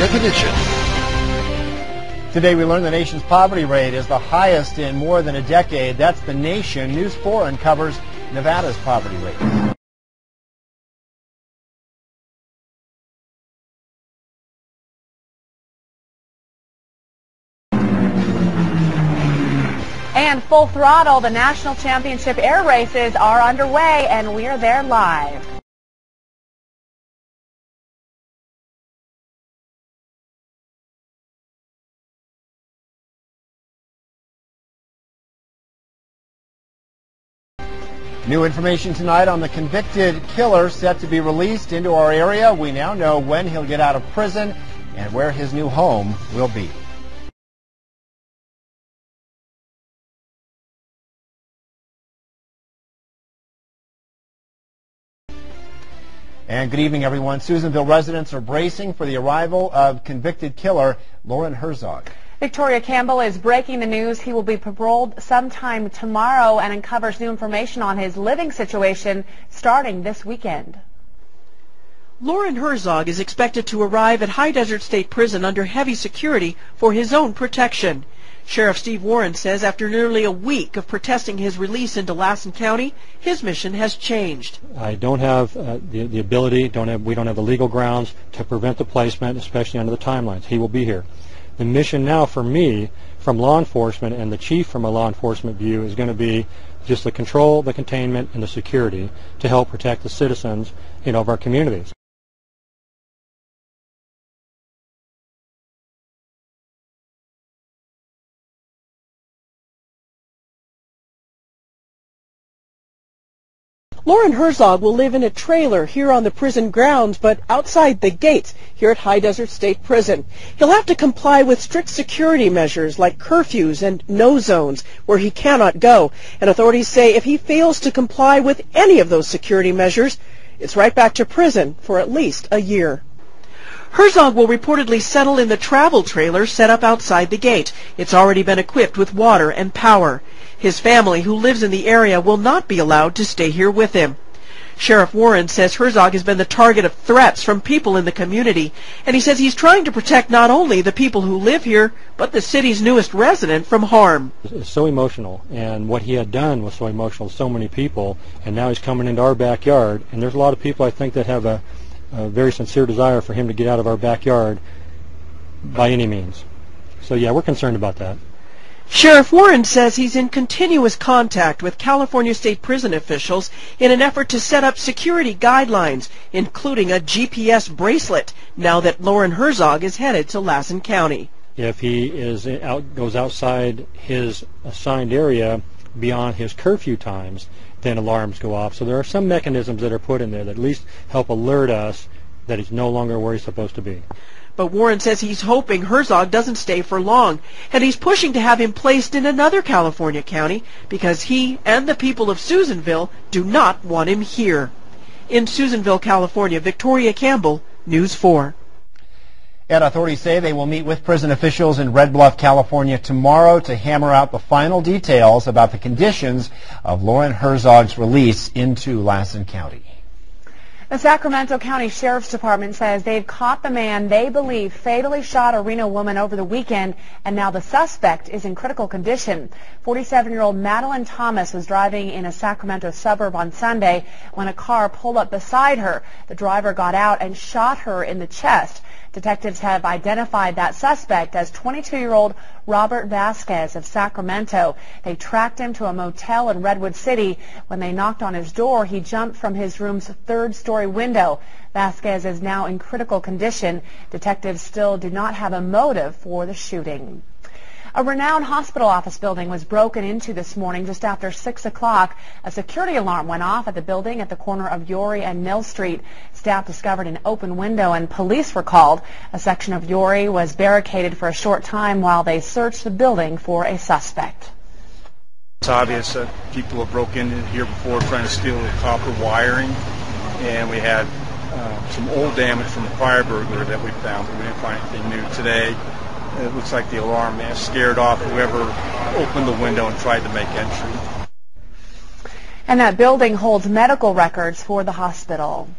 California conditions. Today we learned the nation's poverty rate is the highest in more than a decade. That's the nation. News 4 uncovers Nevada's poverty rate. And full throttle, the national championship air races are underway, and we're there live. New information tonight on the convicted killer set to be released into our area. We now know when he'll get out of prison and where his new home will be. And good evening, everyone. Susanville residents are bracing for the arrival of convicted killer Lauren Herzog. Victoria Campbell is breaking the news. He will be paroled sometime tomorrow and uncovers new information on his living situation starting this weekend. Lauren Herzog is expected to arrive at High Desert State Prison under heavy security for his own protection. Sheriff Steve Warren says after nearly a week of protesting his release into Lassen County, his mission has changed. I don't have the ability, we don't have the legal grounds to prevent the placement, especially under the timelines. He will be here. The mission now for me, from law enforcement and the chief from a law enforcement view, is going to be just the control, the containment, and the security to help protect the citizens, of our communities. Lauren Herzog will live in a trailer here on the prison grounds, but outside the gates here at High Desert State Prison. He'll have to comply with strict security measures like curfews and no zones where he cannot go. And authorities say if he fails to comply with any of those security measures, it's right back to prison for at least a year. Herzog will reportedly settle in the travel trailer set up outside the gate. It's already been equipped with water and power. His family, who lives in the area, will not be allowed to stay here with him. Sheriff Warren says Herzog has been the target of threats from people in the community, and he says he's trying to protect not only the people who live here, but the city's newest resident from harm. It's so emotional, and what he had done was so emotional to so many people, and now he's coming into our backyard, and there's a lot of people, I think, that have a very sincere desire for him to get out of our backyard by any means. So yeah, we're concerned about that. Sheriff Warren says he's in continuous contact with California State Prison officials in an effort to set up security guidelines, including a GPS bracelet, now that Lauren Herzog is headed to Lassen County. If he goes outside his assigned area beyond his curfew times, then alarms go off. So there are some mechanisms that are put in there that at least help alert us that he's no longer where he's supposed to be. But Warren says he's hoping Herzog doesn't stay for long, and he's pushing to have him placed in another California county because he and the people of Susanville do not want him here. In Susanville, California, Victoria Campbell, News 4. And authorities say they will meet with prison officials in Red Bluff, California tomorrow to hammer out the final details about the conditions of Lauren Herzog's release into Lassen County. The Sacramento County Sheriff's Department says they've caught the man they believe fatally shot a Reno woman over the weekend, and now the suspect is in critical condition. 47-year-old Madeline Thomas was driving in a Sacramento suburb on Sunday when a car pulled up beside her. The driver got out and shot her in the chest. Detectives have identified that suspect as 22-year-old Robert Vasquez of Sacramento. They tracked him to a motel in Redwood City. When they knocked on his door, he jumped from his room's third-story window. Vasquez is now in critical condition. Detectives still do not have a motive for the shooting. A renowned hospital office building was broken into this morning just after 6 o'clock. A security alarm went off at the building at the corner of Yory and Mill Street. Staff discovered an open window and police were called. A section of Yory was barricaded for a short time while they searched the building for a suspect. It's obvious that people have broken in here before trying to steal the copper wiring, and we had some old damage from the prior burglary that we found, but we didn't find anything new today. It looks like the alarm may have scared off whoever opened the window and tried to make entry. And that building holds medical records for the hospital.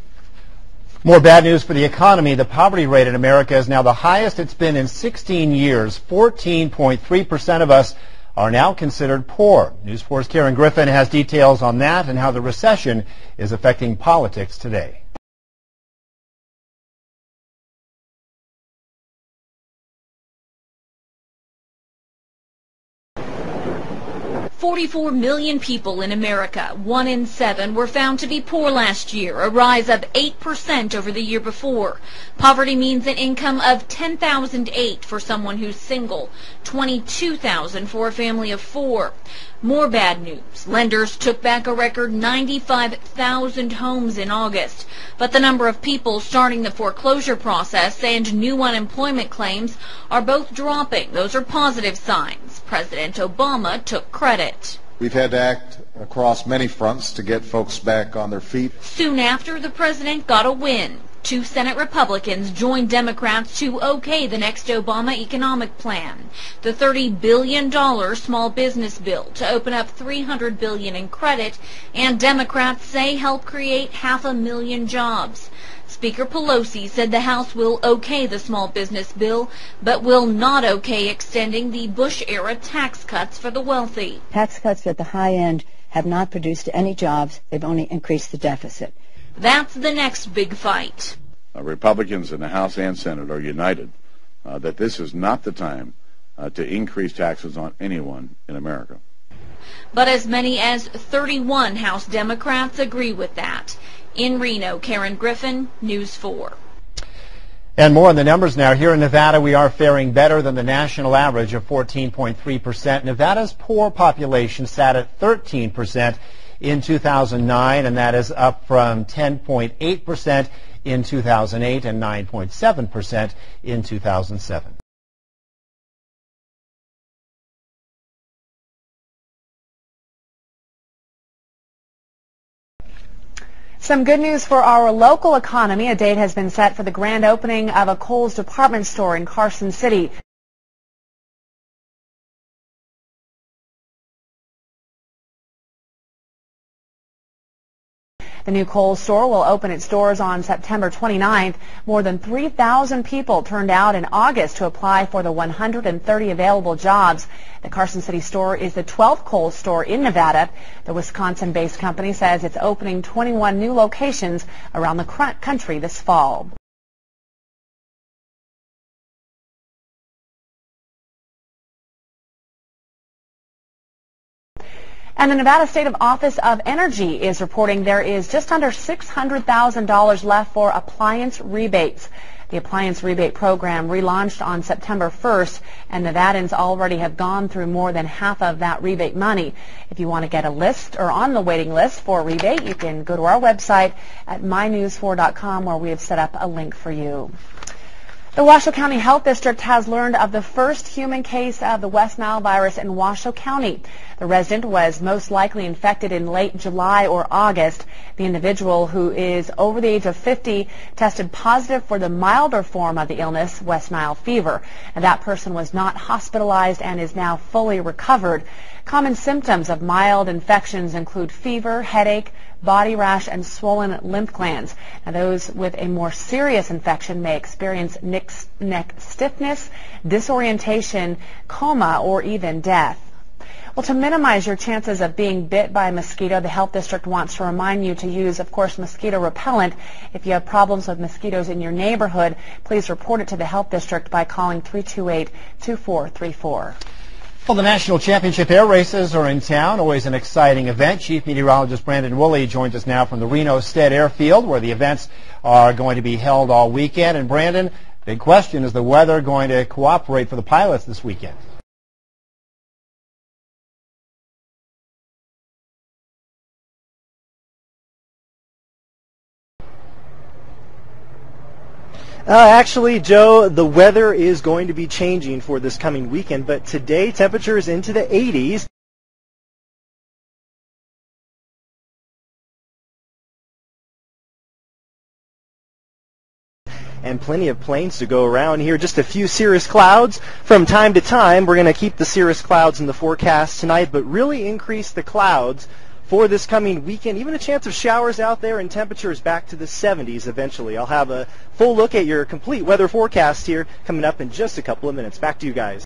More bad news for the economy. The poverty rate in America is now the highest it's been in 16 years. 14.3% of us are now considered poor. News 4's Karen Griffin has details on that and how the recession is affecting politics today. $44 million people in America, 1 in 7, were found to be poor last year, a rise of 8% over the year before. Poverty means an income of $10,008 for someone who's single, $22,000 for a family of 4. More bad news. Lenders took back a record 95,000 homes in August, but the number of people starting the foreclosure process and new unemployment claims are both dropping. Those are positive signs. President Obama took credit. We've had to act across many fronts to get folks back on their feet. Soon after, the president got a win. 2 Senate Republicans joined Democrats to okay the next Obama economic plan, the $30 billion small business bill to open up $300 billion in credit, and Democrats say help create 500,000 jobs. Speaker Pelosi said the House will okay the small business bill, but will not okay extending the Bush-era tax cuts for the wealthy. Tax cuts at the high end have not produced any jobs. They've only increased the deficit. That's the next big fight. Republicans in the House and Senate are united that this is not the time to increase taxes on anyone in America. But as many as 31 House Democrats agree with that. In Reno, Karen Griffin, News 4. And more on the numbers now. Here in Nevada, we are faring better than the national average of 14.3%. Nevada's poor population sat at 13% in 2009, and that is up from 10.8% in 2008 and 9.7% in 2007. Some good news for our local economy. A date has been set for the grand opening of a Kohl's department store in Carson City. The new Kohl's store will open its doors on September 29th. More than 3,000 people turned out in August to apply for the 130 available jobs. The Carson City store is the 12th Kohl's store in Nevada. The Wisconsin-based company says it's opening 21 new locations around the country this fall. And the Nevada State Office of Energy is reporting there is just under $600,000 left for appliance rebates. The appliance rebate program relaunched on September 1st, and Nevadans already have gone through more than half of that rebate money. If you want to get a list or on the waiting list for a rebate, you can go to our website at mynews4.com, where we have set up a link for you. The Washoe County Health District has learned of the first human case of the West Nile virus in Washoe County. The resident was most likely infected in late July or August. The individual, who is over the age of 50, tested positive for the milder form of the illness, West Nile fever. And that person was not hospitalized and is now fully recovered. Common symptoms of mild infections include fever, headache, body rash, and swollen lymph glands. Now, those with a more serious infection may experience neck stiffness, disorientation, coma, or even death. Well, to minimize your chances of being bit by a mosquito, the Health District wants to remind you to use, of course, mosquito repellent. If you have problems with mosquitoes in your neighborhood, please report it to the Health District by calling 328-2434. Well, the National Championship air races are in town. Always an exciting event. Chief Meteorologist Brandon Woolley joins us now from the Reno Stead Airfield, where the events are going to be held all weekend. And Brandon, big question, is the weather going to cooperate for the pilots this weekend? Actually, Joe, the weather is going to be changing for this coming weekend, but today temperatures into the 80s. And plenty of planes to go around here. Just a few cirrus clouds from time to time. We're going to keep the cirrus clouds in the forecast tonight, but really increase the clouds for this coming weekend. Even a chance of showers out there and temperatures back to the 70s eventually. I'll have a full look at your complete weather forecast here coming up in just a couple of minutes. Back to you guys.